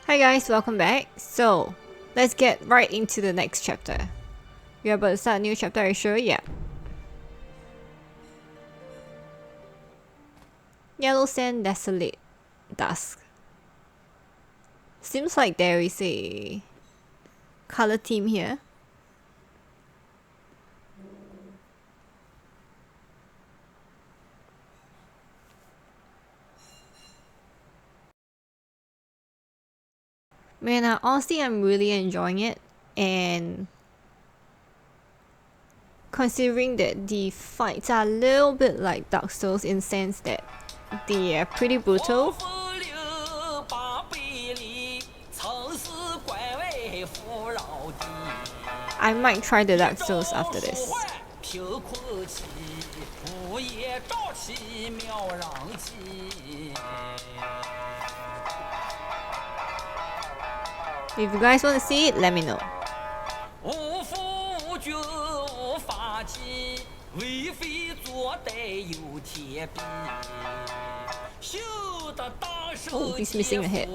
Hi guys, welcome back. So, let's get right into the next chapter. We're about to start a new chapter, are you sure? Yeah. Yellow Sand Desolate Dusk. Seems like there is a color theme here. Man, honestly, I'm really enjoying it, and considering that the fights are a little bit like Dark Souls in the sense that they are pretty brutal. I might try the Dark Souls after this. If you guys want to see it, let me know. Oh, he's missing a head.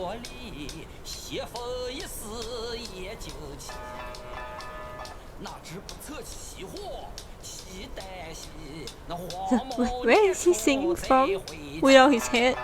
Where is he singing from without his head?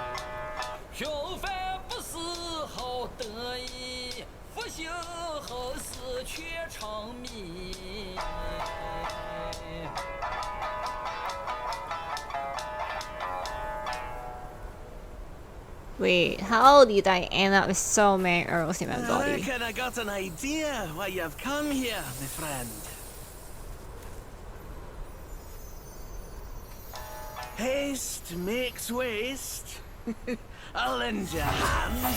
Wait, how did I end up with so many arrows in my body? I reckon I got an idea why you've come here, my friend. Haste makes waste. I'll lend you a hand.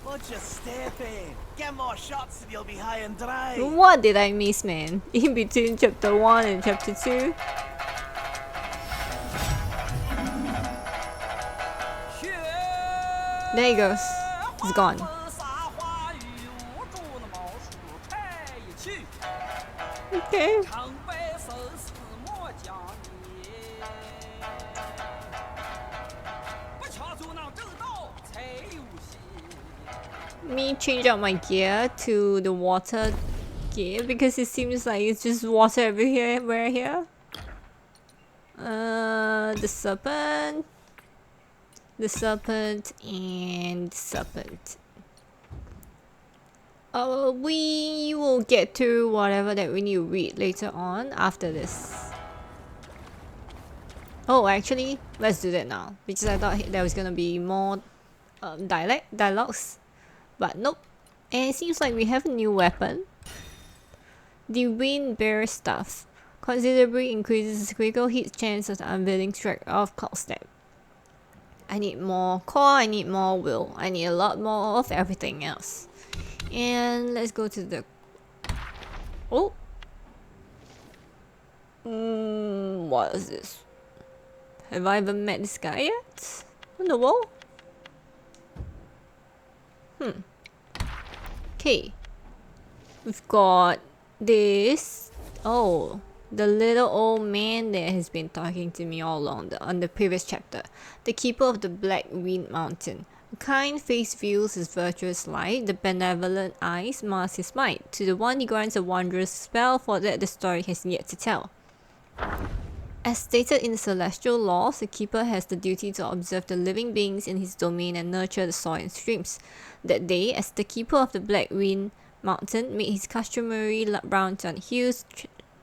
Watch your step, eh? Get more shots and you'll be high and dry. What did I miss, man? In between chapter 1 and chapter 2? There he goes. He's gone. Okay. Me change out my gear to the water gear because it seems like it's just water everywhere here. The serpent, and the serpent. We will get to whatever that we need to read later on after this. Oh, actually, let's do that now because I thought there was gonna be more dialogues. But nope. And it seems like we have a new weapon. The Wind Bearer Staff considerably increases critical hit chance of the unveiling strike of Cloud Step. I need more core, I need more will, I need a lot more of everything else. And let's go to the... Oh! What is this? Have I ever met this guy yet? On the wall? Okay, we've got this. Oh, the little old man that has been talking to me all along on the previous chapter. The keeper of the Black Wind Mountain. The kind face views his virtuous light, the benevolent eyes mask his might. To the one he grants a wondrous spell, for that the story has yet to tell. As stated in the celestial laws, the keeper has the duty to observe the living beings in his domain and nurture the soil and streams. That day, as the keeper of the Black Wind Mountain made his customary rounds on hills,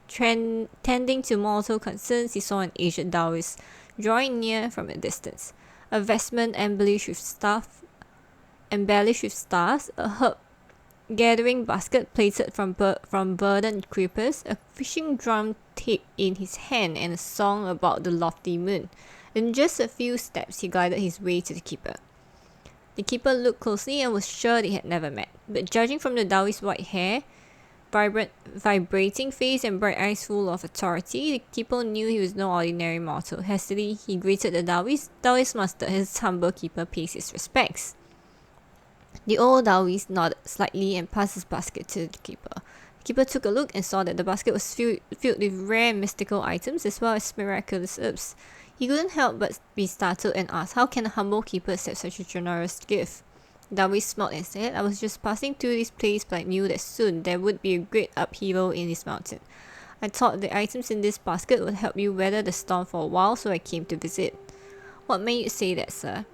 tending to mortal concerns, he saw an aged Taoist drawing near from a distance. A vestment embellished with stars, a herb gathering basket plated from verdant creepers, a fishing drum taped in his hand, and a song about the lofty moon. In just a few steps, he guided his way to the keeper. The keeper looked closely and was sure they had never met, but judging from the Taoist's white hair, vibrating face, and bright eyes full of authority, the keeper knew he was no ordinary mortal. Hastily, he greeted the Taoist. Taoist master, his humble keeper, pays his respects. The old Taoist nodded slightly and passed his basket to the keeper. The keeper took a look and saw that the basket was filled with rare mystical items as well as miraculous herbs. He couldn't help but be startled and asked, how can a humble keeper accept such a generous gift? Dawi smiled and said, I was just passing through this place but I knew that soon there would be a great upheaval in this mountain. I thought the items in this basket would help you weather the storm for a while, so I came to visit. What made you say that, sir?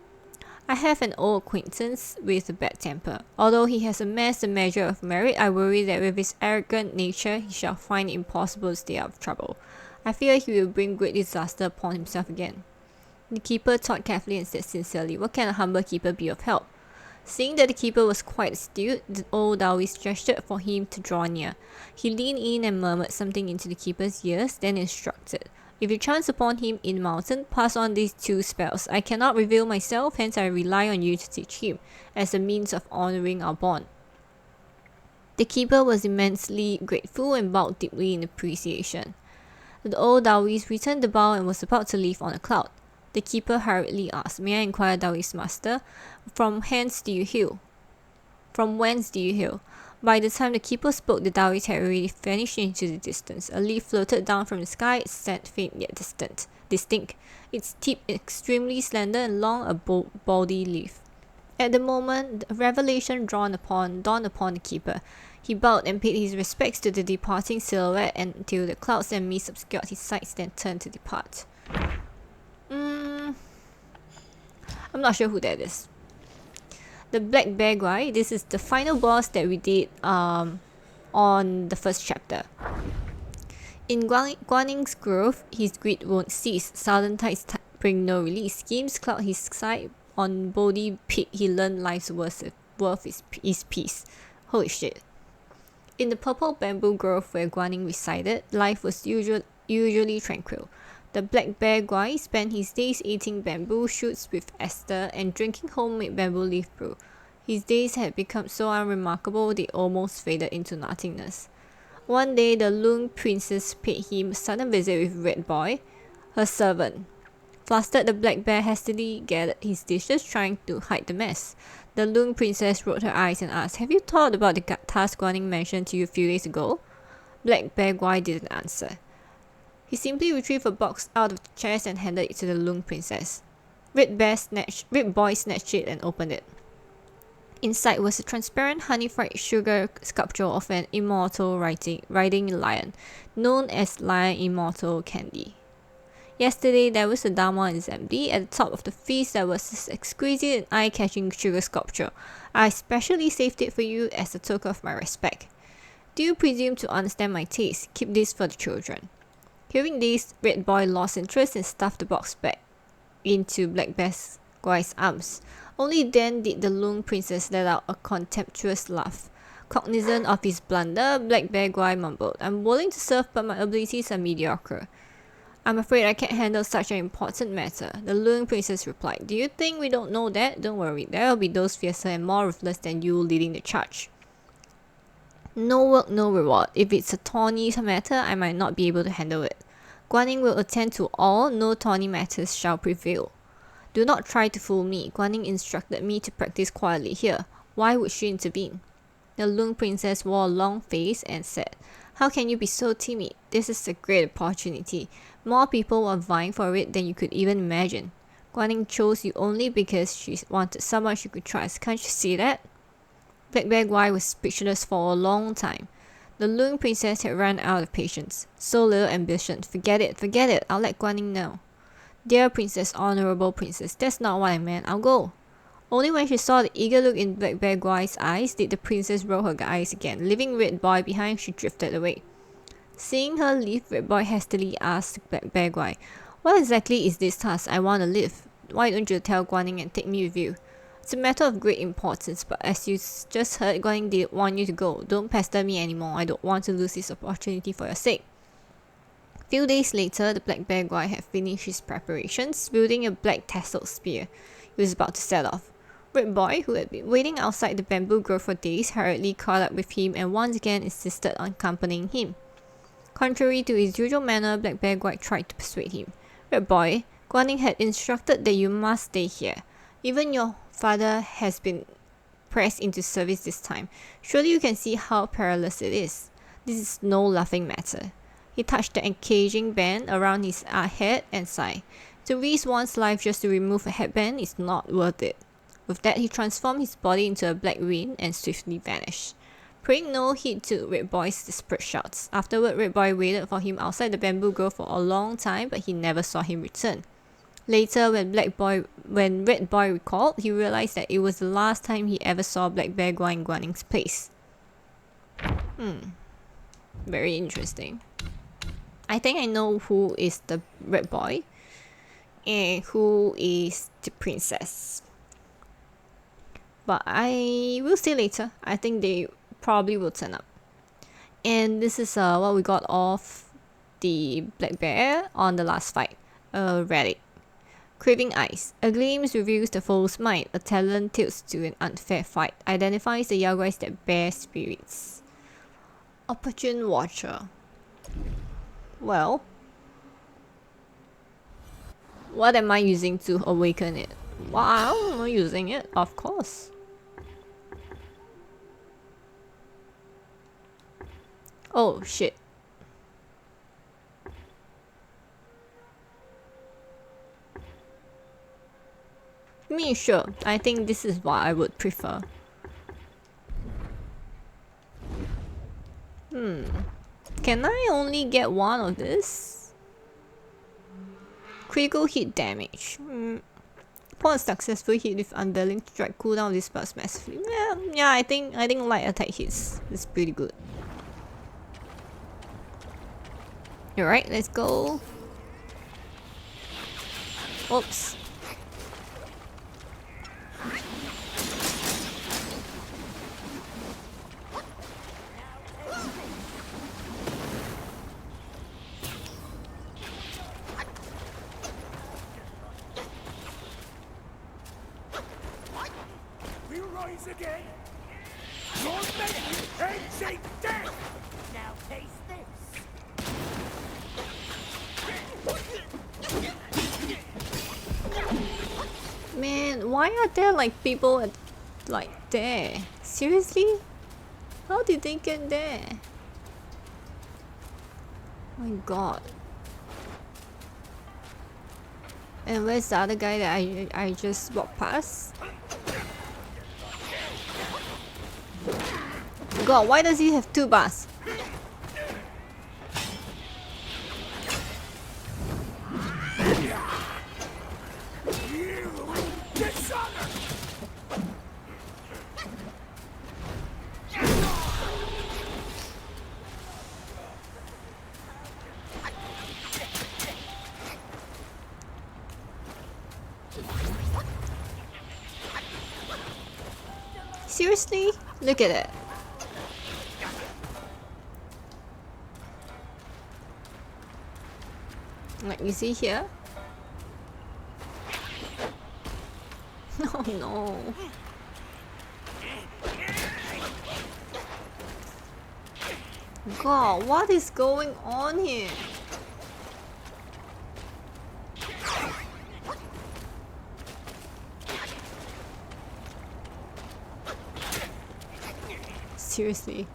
I have an old acquaintance with a bad temper. Although he has amassed a measure of merit, I worry that with his arrogant nature he shall find it impossible to stay out of trouble. I fear he will bring great disaster upon himself again. The keeper thought carefully and said sincerely, what can a humble keeper be of help? Seeing that the keeper was quite astute, the old Taoist gestured for him to draw near. He leaned in and murmured something into the keeper's ears, then instructed, if you chance upon him in the mountain, pass on these 2 spells. I cannot reveal myself, hence I rely on you to teach him, as a means of honouring our bond. The keeper was immensely grateful and bowed deeply in appreciation. The old Taoist returned the bow and was about to leave on a cloud. The keeper hurriedly asked, may I inquire, Taoist master, from whence do you hail? By the time the keeper spoke, the Taoist had already vanished into the distance. A leaf floated down from the sky, its scent faint yet distinct. Its tip extremely slender and long, a baldy leaf. At the moment, a revelation dawned upon the keeper. He bowed and paid his respects to the departing silhouette until the clouds and mist obscured his sight, then turned to depart. I'm not sure who that is. The Black Bear guy, this is the final boss that we did on the first chapter. In Guanning's grove, his greed won't cease. Southern tides bring no release. Schemes cloud his sight. On Bodhi Peak, he learned life's worth is peace. Holy shit. In the purple bamboo grove where Guaning resided, life was usually tranquil. The Black Bear guy spent his days eating bamboo shoots with Esther and drinking homemade bamboo leaf brew. His days had become so unremarkable they almost faded into nothingness. One day, the Loon Princess paid him a sudden visit with Red Boy, her servant. Flustered, the Black Bear hastily gathered his dishes, trying to hide the mess. The Loon Princess rolled her eyes and asked, have you thought about the task Guaning mentioned to you a few days ago? Black Bear guy didn't answer. He simply retrieved a box out of the chest and handed it to the Loon Princess. Red Boy snatched it and opened it. Inside was a transparent honey-fried sugar sculpture of an immortal riding lion, known as Lion Immortal Candy. Yesterday there was a Dharma assembly. At the top of the feast there was this exquisite and eye-catching sugar sculpture. I specially saved it for you as a token of my respect. Do you presume to understand my taste? Keep this for the children. Hearing this, Red Boy lost interest and stuffed the box back into Black Bear Guy's arms. Only then did the Loon Princess let out a contemptuous laugh. Cognizant of his blunder, Black Bear Guy mumbled, I'm willing to serve, but my abilities are mediocre. I'm afraid I can't handle such an important matter, the Loon Princess replied. Do you think we don't know that? Don't worry, there will be those fiercer and more ruthless than you leading the charge. No work, no reward. If it's a thorny matter, I might not be able to handle it. Guaning will attend to all, no thorny matters shall prevail. Do not try to fool me. Guaning instructed me to practice quietly here. Why would she intervene? The Loon Princess wore a long face and said, how can you be so timid? This is a great opportunity. More people are vying for it than you could even imagine. Guaning chose you only because she wanted someone she could trust. Can't you see that? Black Bear Guy was speechless for a long time. The Loon Princess had run out of patience. So little ambition. Forget it. I'll let Guaning know. Dear Princess, honourable Princess, that's not what I meant. I'll go. Only when she saw the eager look in Black Bear Guy's eyes did the princess roll her eyes again. Leaving Red Boy behind, she drifted away. Seeing her leave, Red Boy hastily asked Black Bear Guy, what exactly is this task? I want to live. Why don't you tell Guaning and take me with you? It's a matter of great importance, but as you just heard, Guaning didn't want you to go. Don't pester me anymore. I don't want to lose this opportunity for your sake. A few days later, the Black Bear Guy had finished his preparations, building a black tasseled spear. He was about to set off. Red Boy, who had been waiting outside the bamboo grove for days, hurriedly caught up with him and once again insisted on accompanying him. Contrary to his usual manner, Black Bear Guy tried to persuade him. Red Boy, Guaning had instructed that you must stay here. Even your father has been pressed into service this time. Surely you can see how perilous it is. This is no laughing matter. He touched the encaging band around his head and sighed. To risk one's life just to remove a headband is not worth it. With that, he transformed his body into a black wind and swiftly vanished. Paying no heed to Red Boy's desperate shouts. Afterward, Red Boy waited for him outside the bamboo grove for a long time, but he never saw him return. Later, when Red Boy recalled, he realized that it was the last time he ever saw Black Bear Guan in Guaning's place. Very interesting. I think I know who is the Red Boy and who is the princess. But I will see later. I think they probably will turn up. And this is what we got off the Black Bear on the last fight. A relic. Craving Eyes. A glimpse reveals the foe's might. A talent tilts to an unfair fight. Identifies the Yaguais that bear spirits. Opportune Watcher. Well, what am I using to awaken it? Wow, I'm not using it, of course. Oh shit. Me, sure. I think this is what I would prefer. Can I only get one of this? Critical hit damage. Upon a successful hit with Underling strike, cooldown this burst massively. Yeah, I think light attack hits is pretty good. Alright, let's go. Oops. We rise again. Your menu ends in death. Now taste this. Man, why are there like people at, like there? Seriously? How did they get there? Oh my god. And where's the other guy that I just walked past? God, why does he have two bars? Seriously? Look at it. Like you see here? Oh no. God, what is going on here? Seriously.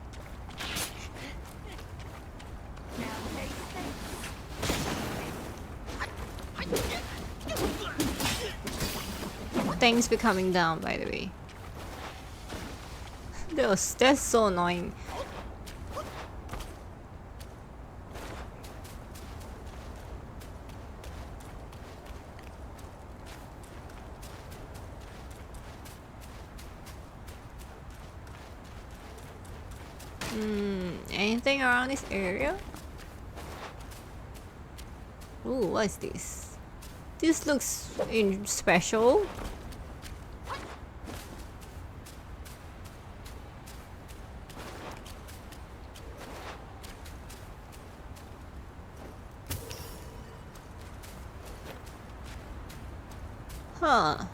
Thanks for coming down, by the way. That's so annoying. Anything around this area? Ooh, what is this? This looks special. Huh.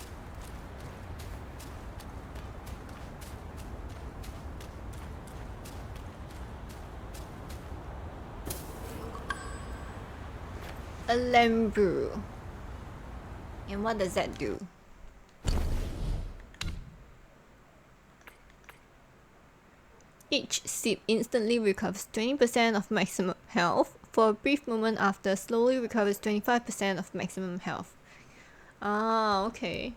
A lamb. And what does that do? Each sip instantly recovers 20% of maximum health for a brief moment after, slowly recovers 25% of maximum health. Ah, okay.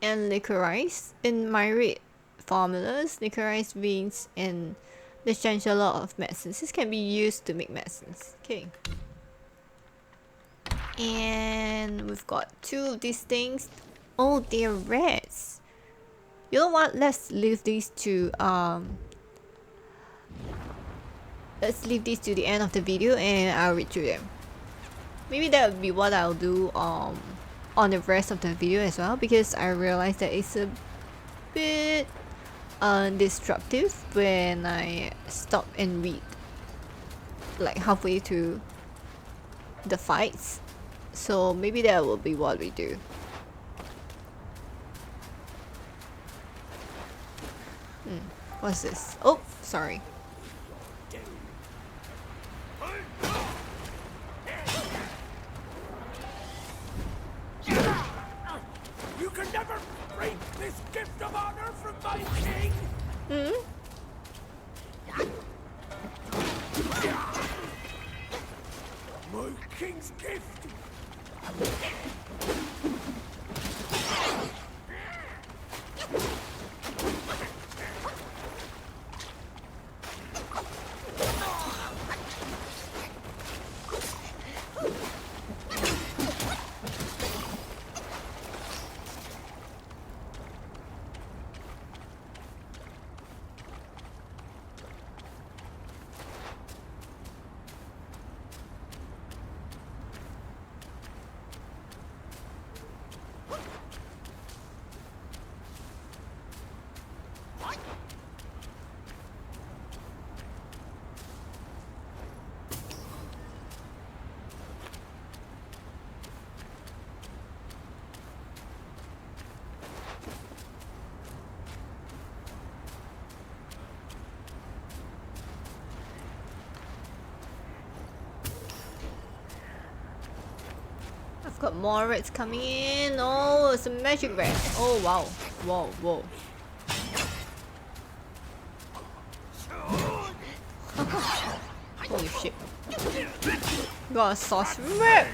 And licorice. In myriad formulas, licorice beans and the chancellor of medicines. This can be used to make medicines. Okay. And we've got 2 of these things. Oh, they're reds. You know what? Let's leave these to the end of the video and I'll read through them. Maybe that would be what I'll do on the rest of the video as well, because I realized that it's a bit disruptive when I stop and read like halfway through the fights. So maybe that will be what we do. What's this? Oh, sorry. You can never break this gift of honor from my king! My king's gift! I've got more reds coming in. Oh, it's a magic red. Oh wow. Whoa, whoa. Holy shit. Got a sorcery red.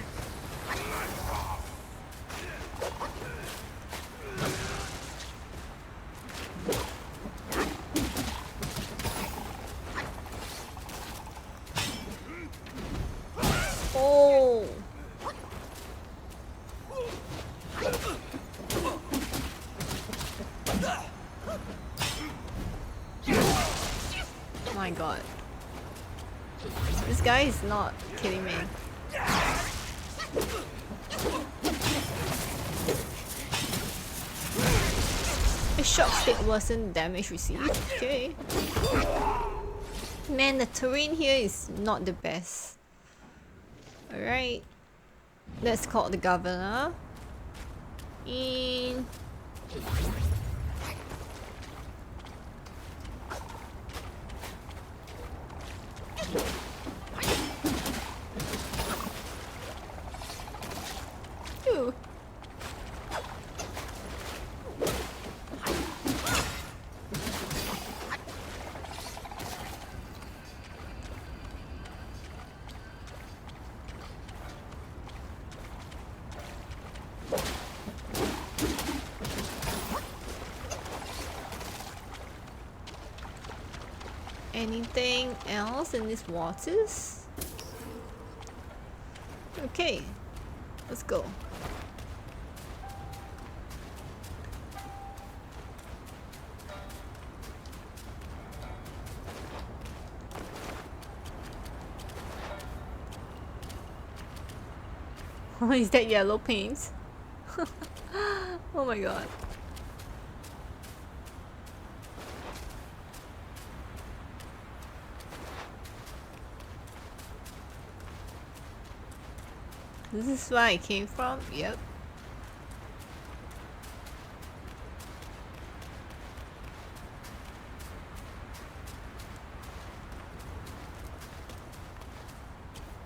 Oh. My god. This guy is not kidding me. A shock stick wasn't damage received. Okay. Man, the terrain here is not the best. Alright. Let's call the governor. In. Ooh. Anything else in these waters? Okay, let's go. Oh, is that yellow paint? Oh my god. This is where I came from? Yep.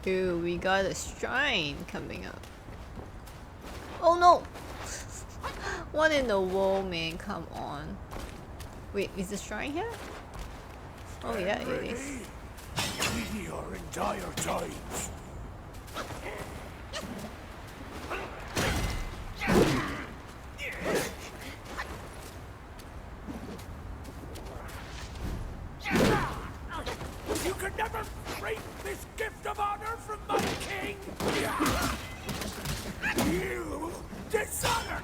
Dude, we got a shrine coming up. Oh no! What in the world, man? Come on. Wait, is the shrine here? Oh yeah, it is. Meteor in dire times. You can never break this gift of honor from my king! You dishonor!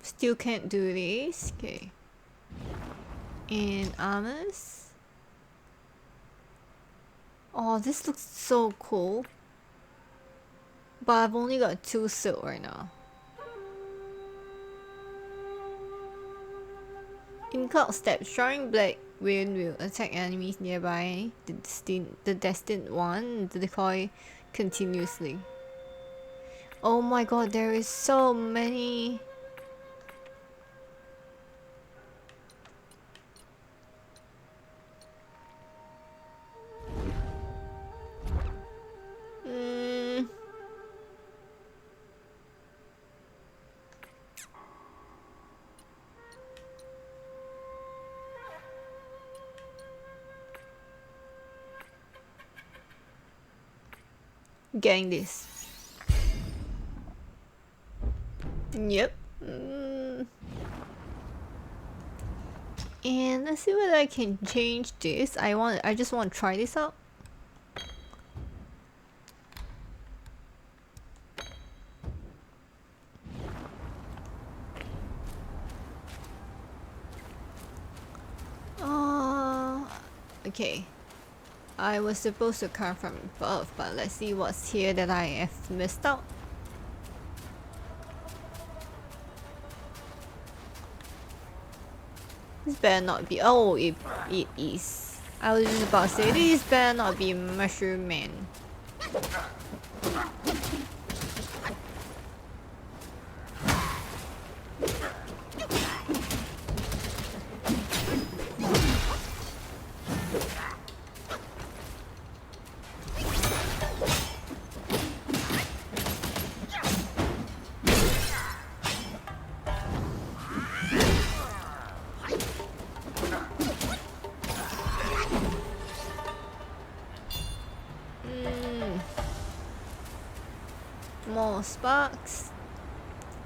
Still can't do this. Okay. And armors. Oh, this looks so cool. But I've only got 2 silk right now. In cloud steps, Soaring Black Wind will attack enemies nearby the Destined One, the decoy continuously. Oh my god, there is so many. Getting this. Yep. And let's see whether I can change this. I just want to try this out. Okay. I was supposed to come from above, but let's see what's here that I have missed out. This better not be. Oh, it is. I was just about to say, this better not be Mushroom Man. More sparks.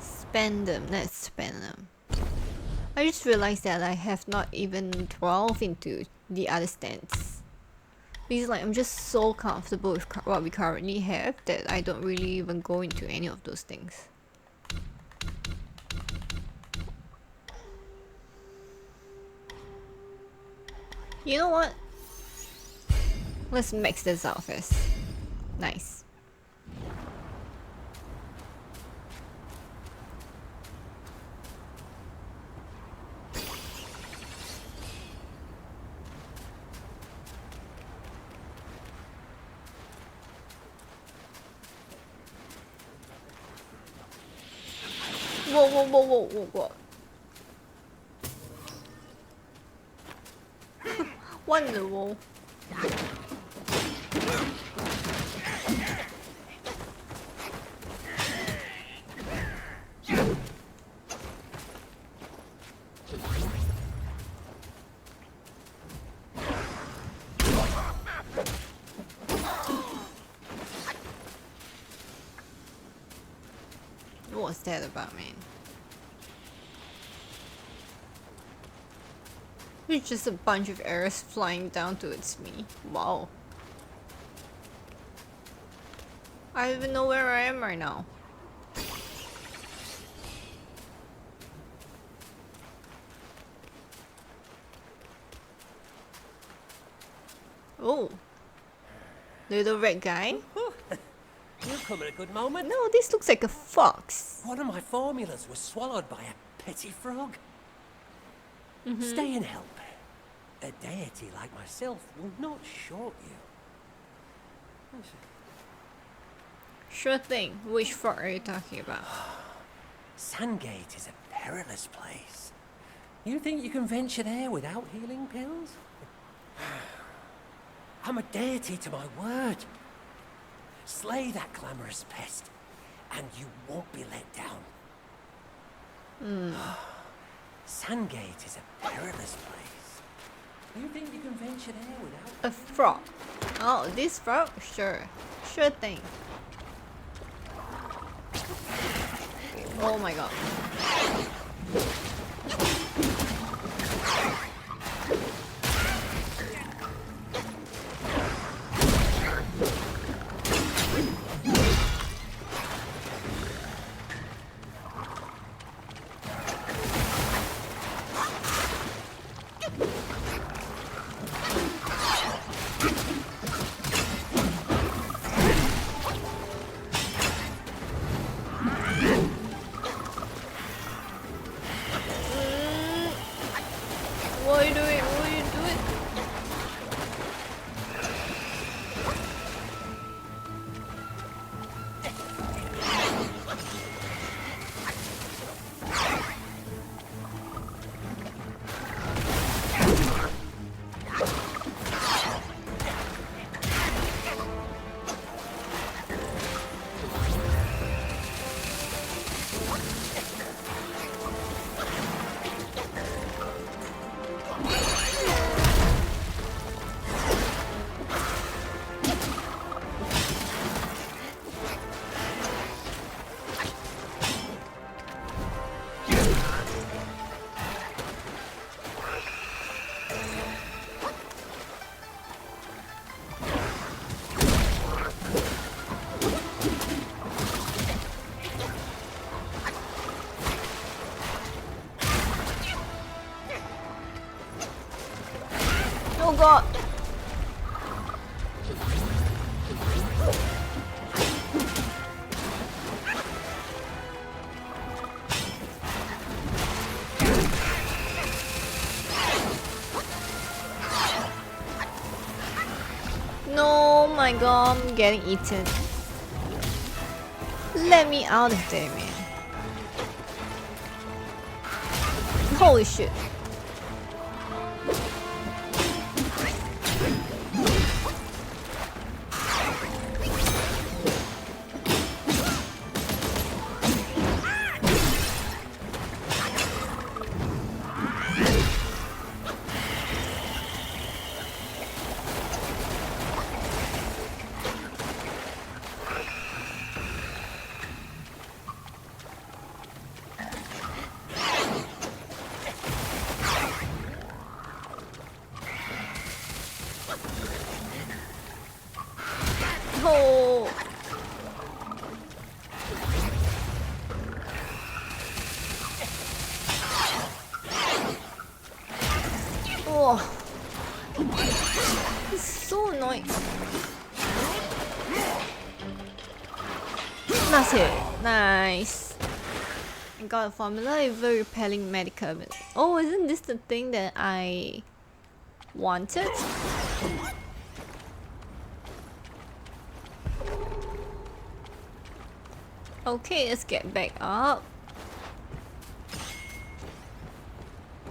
Spend them. Let's spend them. I just realized that I have not even delved into the other stands. Because like I'm just so comfortable with what we currently have that I don't really even go into any of those things. You know what? Let's max this out first. Nice. Whoa. What in the world? What's that about, man? It's just a bunch of arrows flying down towards me. Wow. I don't even know where I am right now. Oh. Little red guy? You come at a good moment. No, this looks like a fox. One of my formulas was swallowed by a petty frog. Stay and help. A deity like myself will not short you. Sure thing. Which frog are you talking about? Sandgate is a perilous place. You think you can venture there without healing pills? I'm a deity to my word. Slay that clamorous pest, and you won't be let down. Sandgate is a perilous place. You think you can venture there without... A frog. Oh, this frog? Sure. Sure thing. Oh my god. What are you doing? What are you doing? Oh god. No, my god, I'm getting eaten. Let me out of there, man. Holy shit. Oh. Oh. It's so annoying. That's it. Nice. I got a formula with a repelling medicament. Oh, isn't this the thing that I wanted? Okay, let's get back up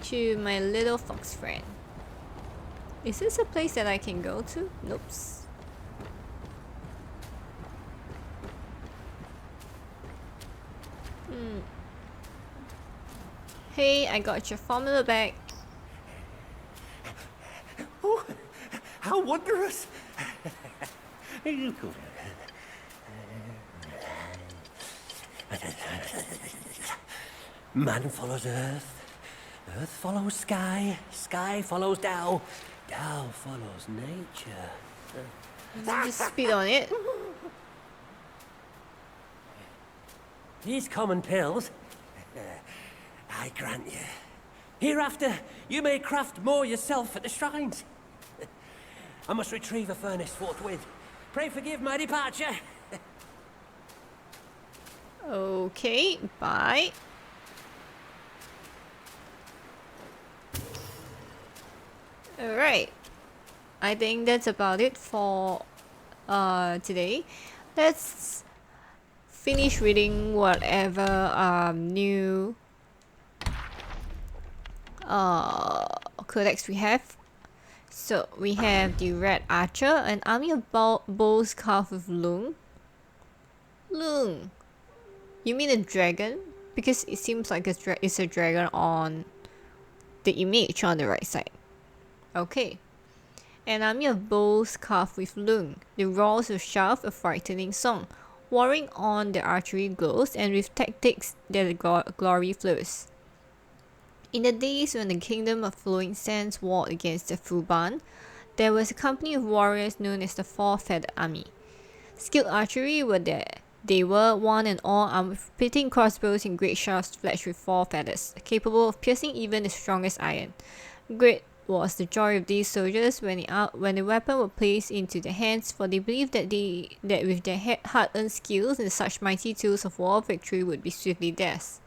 to my little fox friend. Is this a place that I can go to? Nope. Hey, I got your formula back. Oh, how wondrous! Man follows earth, earth follows sky, sky follows Tao, Tao follows nature. Just spit on it. These common pills, I grant you. Hereafter, you may craft more yourself at the shrines. I must retrieve a furnace forthwith. Pray forgive my departure. Okay, bye. Alright. I think that's about it for today. Let's finish reading whatever new codex we have. So we have the Red Archer, an army of bows carved with Lung. Lung. You mean a dragon? Because it seems like it's a dragon on the image on the right side. Okay. An army of bows carved with Lung. The roars of shaft a frightening song, warring on the archery glows, and with tactics their glory flows. In the days when the kingdom of flowing sands warred against the Fuban, there was a company of warriors known as the Four-Feathered Army. Skilled archery were there. They were, one and all, armed with pitting crossbows and great shafts fletched with 4 feathers, capable of piercing even the strongest iron. Great was the joy of these soldiers when the weapon were placed into their hands, for they believed that with their hard-earned skills and such mighty tools of war, victory would be swiftly theirs.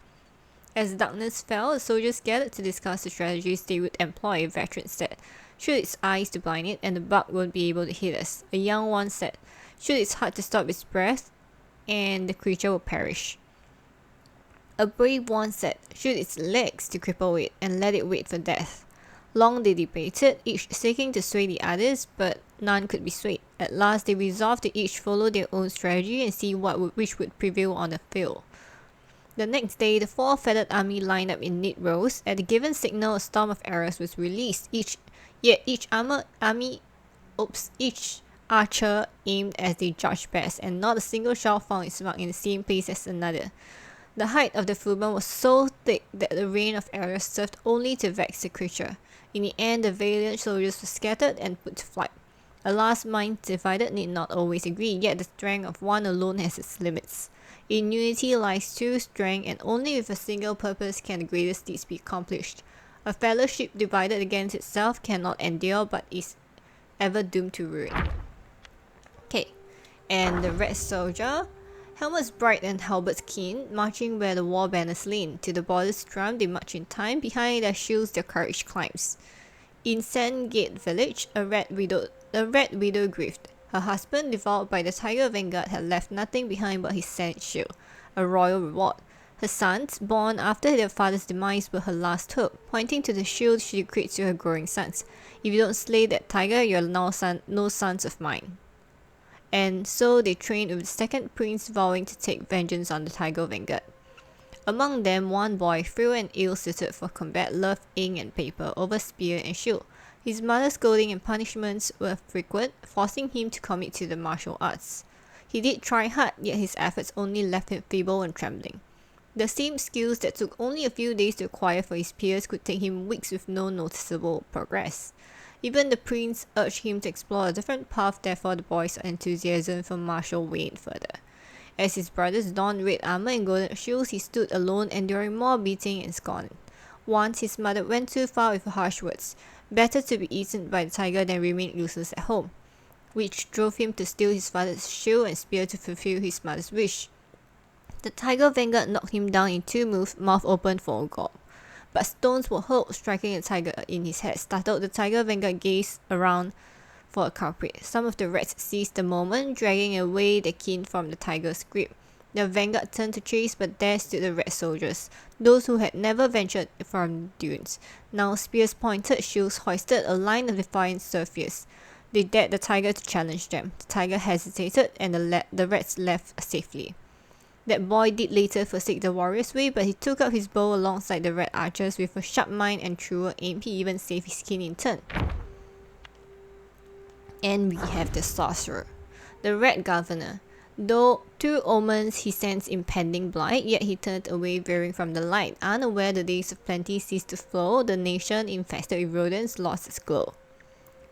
As darkness fell, the soldiers gathered to discuss the strategies they would employ. A veteran said, "Shoot its eyes to blind it, and the bug won't be able to hit us." A young one said, "Shoot its heart to stop its breath, and the creature will perish." A brave one said, "Shoot its legs to cripple it, and let it wait for death." Long they debated, each seeking to sway the others, but none could be swayed. At last they resolved to each follow their own strategy and see which would prevail on the field. The next day, the Four-Feathered Army lined up in neat rows. At the given signal, a storm of arrows was released. Each archer aimed as they judged best, and not a single shot found its mark in the same place as another. The height of the Fuban was so thick that the rain of arrows served only to vex the creature. In the end, the valiant soldiers were scattered and put to flight. Alas, minds divided need not always agree, yet the strength of one alone has its limits. In unity lies true strength, and only with a single purpose can the greatest deeds be accomplished. A fellowship divided against itself cannot endure, but is ever doomed to ruin. Okay, and the Red Soldier. Helmets bright and halberds keen, marching where the war banners lean. To the border's drum they march in time, behind their shields their courage climbs. In Sandgate village, a red widow grieved. Her husband, devoured by the tiger vanguard, had left nothing behind but his sand shield, a royal reward. Her sons, born after their father's demise, were her last hope. Pointing to the shield, she decreed to her growing sons, "If you don't slay that tiger, you're no sons of mine." And so they trained with the second prince, vowing to take vengeance on the tiger vanguard. Among them, one boy, frail and ill-suited for combat, loved ink and paper over spear and shield. His mother's scolding and punishments were frequent, forcing him to commit to the martial arts. He did try hard, yet his efforts only left him feeble and trembling. The same skills that took only a few days to acquire for his peers could take him weeks with no noticeable progress. Even the prince urged him to explore a different path, therefore the boy's enthusiasm for martial waned further. As his brothers donned red armor and golden shields, he stood alone, enduring more beating and scorn. Once his mother went too far with her harsh words, "Better to be eaten by the tiger than remain useless at home," which drove him to steal his father's shield and spear to fulfill his mother's wish. The tiger vanguard knocked him down in 2 moves, mouth open for a gulp. But stones were hurled, striking the tiger in his head. Startled, the tiger vanguard gazed around for a culprit. Some of the rats seized the moment, dragging away their kin from the tiger's grip. The vanguard turned to chase, but there stood the red soldiers, those who had never ventured from the dunes. Now spears pointed, shields hoisted, a line of defiant surfers. They dared the tiger to challenge them. The tiger hesitated, and the rats left safely. That boy did later forsake the warrior's way, but he took up his bow alongside the red archers with a sharp mind and truer aim. He even saved his skin in turn. And we have the sorcerer, the red governor. Though through omens he sensed impending blight, yet he turned away veering from the light. Unaware the days of plenty ceased to flow, the nation infested with rodents lost its glow.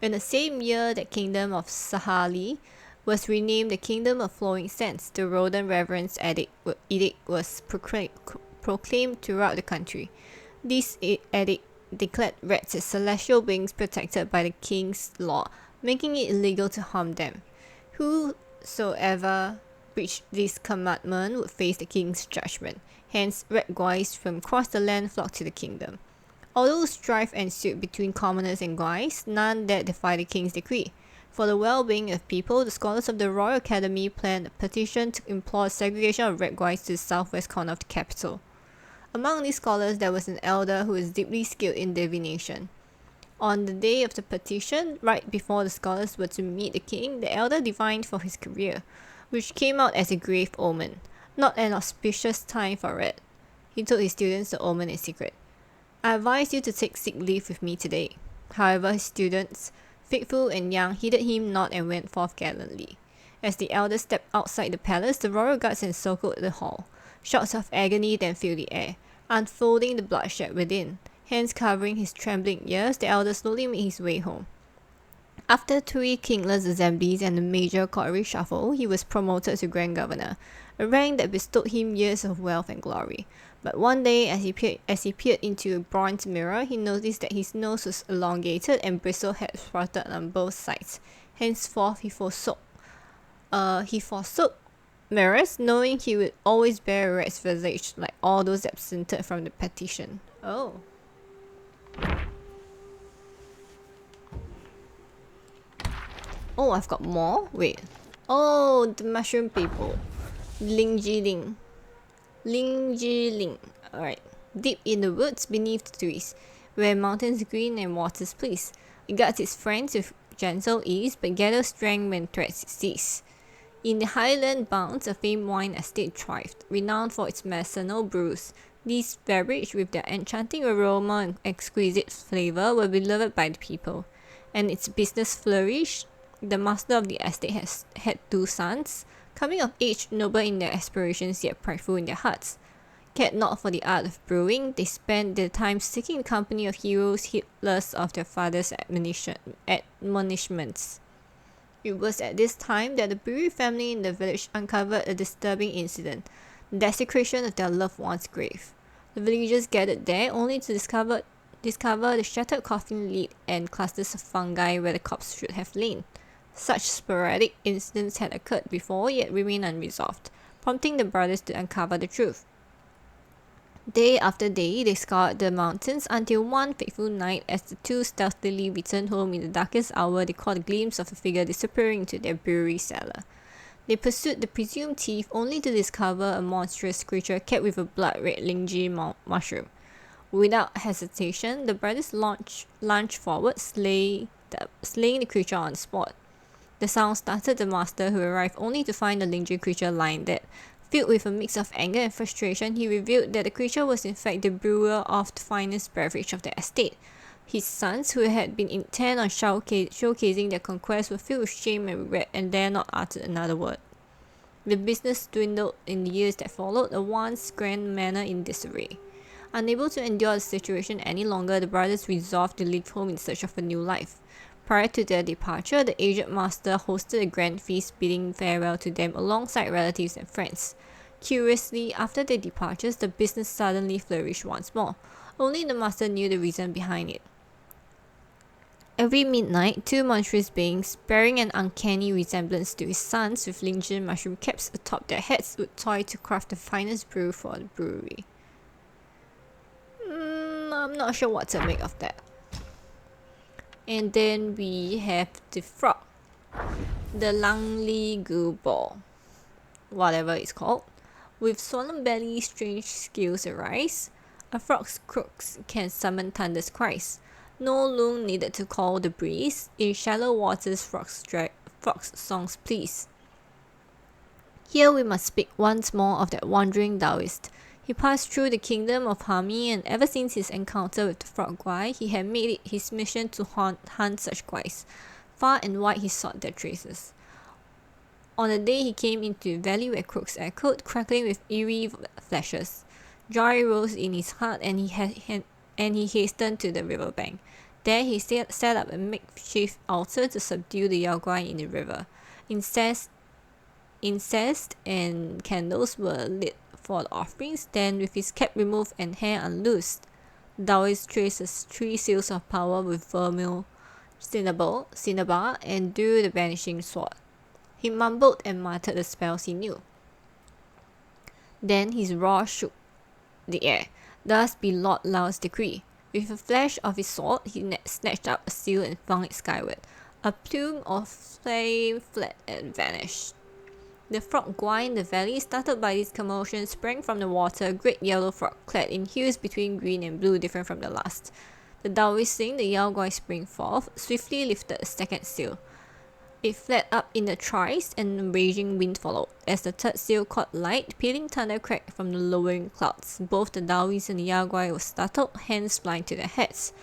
In the same year, the kingdom of Sahali was renamed the Kingdom of Flowing Sands. The rodent reverence edict was proclaimed throughout the country. This edict declared rats as celestial beings protected by the king's law, making it illegal to harm them. Whosoever breached this commandment would face the king's judgment. Hence, red guys from across the land flocked to the kingdom. Although strife ensued between commoners and guys, none dared defy the king's decree. For the well-being of people, the scholars of the Royal Academy planned a petition to implore segregation of red guys to the southwest corner of the capital. Among these scholars, there was an elder who was deeply skilled in divination. On the day of the petition, right before the scholars were to meet the king, the elder divined for his career, which came out as a grave omen, not an auspicious time for it. He told his students the omen in secret. I advise you to take sick leave with me today. However, his students, faithful and young, heeded him not and went forth gallantly. As the elder stepped outside the palace, the royal guards encircled the hall. Shouts of agony then filled the air, unfolding the bloodshed within. Hands covering his trembling ears, the elder slowly made his way home. After 3 kingless assemblies and a major court reshuffle, he was promoted to Grand Governor, a rank that bestowed him years of wealth and glory. But one day, as he peered into a bronze mirror, he noticed that his nose was elongated and bristles had sprouted on both sides. Henceforth, he forsook mirrors, knowing he would always bear a rat's visage like all those absented from the petition. Oh. Oh, I've got more? Wait. Oh, the mushroom people. Ling. Alright. Deep in the woods beneath the trees, where mountains green and waters please, it guards its friends with gentle ease, but gathers strength when threats cease. In the highland bounds, a famed wine estate thrived, renowned for its medicinal brews. These beverages, with their enchanting aroma and exquisite flavor, were beloved by the people, and its business flourished. The master of the estate had 2 sons, coming of age, noble in their aspirations yet prideful in their hearts. Cared not for the art of brewing, they spent their time seeking the company of heroes heedless of their father's admonishments. It was at this time that the brewery family in the village uncovered a disturbing incident, the desecration of their loved one's grave. The villagers gathered there only to discover the shattered coffin lid and clusters of fungi where the corpse should have lain. Such sporadic incidents had occurred before, yet remained unresolved, prompting the brothers to uncover the truth. Day after day, they scoured the mountains until one fateful night, as the 2 stealthily returned home in the darkest hour, they caught a glimpse of a figure disappearing into their brewery cellar. They pursued the presumed thief only to discover a monstrous creature kept with a blood-red Lang-Li-Guhh-Baw mushroom. Without hesitation, the brothers lunged forward, slaying the creature on the spot. The sound startled the master, who arrived only to find the Lang-Li-Guhh creature lying dead. Filled with a mix of anger and frustration, he revealed that the creature was in fact the brewer of the finest beverage of the estate. His sons, who had been intent on showcasing their conquest, were filled with shame and regret and dare not utter another word. The business dwindled in the years that followed, a once grand manor in disarray. Unable to endure the situation any longer, the brothers resolved to leave home in search of a new life. Prior to their departure, the aged master hosted a grand feast bidding farewell to them alongside relatives and friends. Curiously, after their departures, the business suddenly flourished once more. Only the master knew the reason behind it. Every midnight, 2 monstrous beings, bearing an uncanny resemblance to his sons with Lang-Li-Guhh mushroom caps atop their heads, would toy to craft the finest brew for the brewery. I'm not sure what to make of that. And then we have the frog, the Lang-Li-Guhh-Baw, whatever it's called. With swollen belly, strange skills arise. A frog's crooks can summon thunder's cries. No loom needed to call the breeze. In shallow waters, frogs songs please. Here we must speak once more of that wandering Taoist. He passed through the kingdom of Hami, and ever since his encounter with the frog guy, he had made it his mission to hunt such guys. Far and wide he sought their traces. On a day he came into a valley where crooks echoed, crackling with eerie flashes. Joy rose in his heart, and he hastened to the riverbank. There he set up a makeshift altar to subdue the Yao Guai in the river. Incense and candles were lit for the offerings. Then, with his cap removed and hair unloosed, Taoist traced his 3 seals of power with vermeil, cinnabar, and drew the vanishing sword. He mumbled and muttered the spells he knew. Then his roar shook the air. Thus be Lord Lao's decree. With a flash of his sword, he snatched up a seal and flung it skyward. A plume of flame fled and vanished. The frog Guai in the valley, startled by this commotion, sprang from the water, a great yellow frog clad in hues between green and blue different from the last. The Taoist seeing the Yao Guai spring forth, swiftly lifted a second sail. It fled up in the tries, and a raging wind followed. As the third sail caught light, pealing thunder cracked from the lowering clouds. Both the Taoists and the Yao Guai were startled, hands flying to their heads.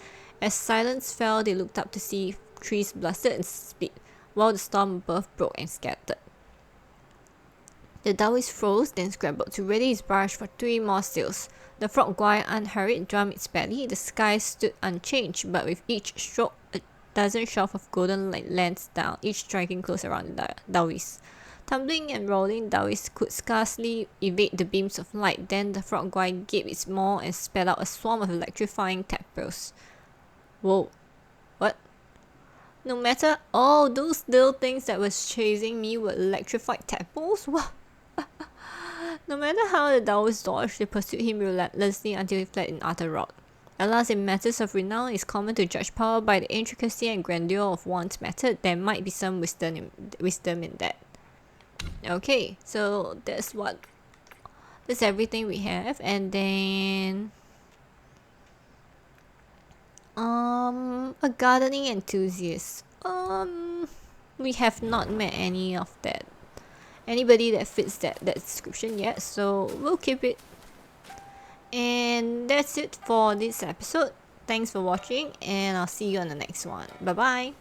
As silence fell, they looked up to see trees blasted and split, while the storm above broke and scattered. The Taoist froze, then scrambled to ready his barge for 3 more sails. The frog Guai unhurried drummed its belly. The sky stood unchanged, but with each stroke a dozen shafts of golden light lanced down, each striking close around the Taoist. Tumbling and rolling, Taoist could scarcely evade the beams of light. Then the frog Guai gave its maw and spat out a swarm of electrifying tadpoles. Whoa. What? No matter all those little things that was chasing me were electrified tadpoles? What? No matter how the Taoists dodged, they pursued him relentlessly until he fled in utter rout. Alas, in matters of renown, it is common to judge power by the intricacy and grandeur of one's method. There might be some wisdom in that. Okay, so that's everything we have, and then a gardening enthusiast. We have not met anybody that fits that description yet, so we'll keep it. And that's it for this episode. Thanks for watching, and I'll see you on the next one. Bye bye.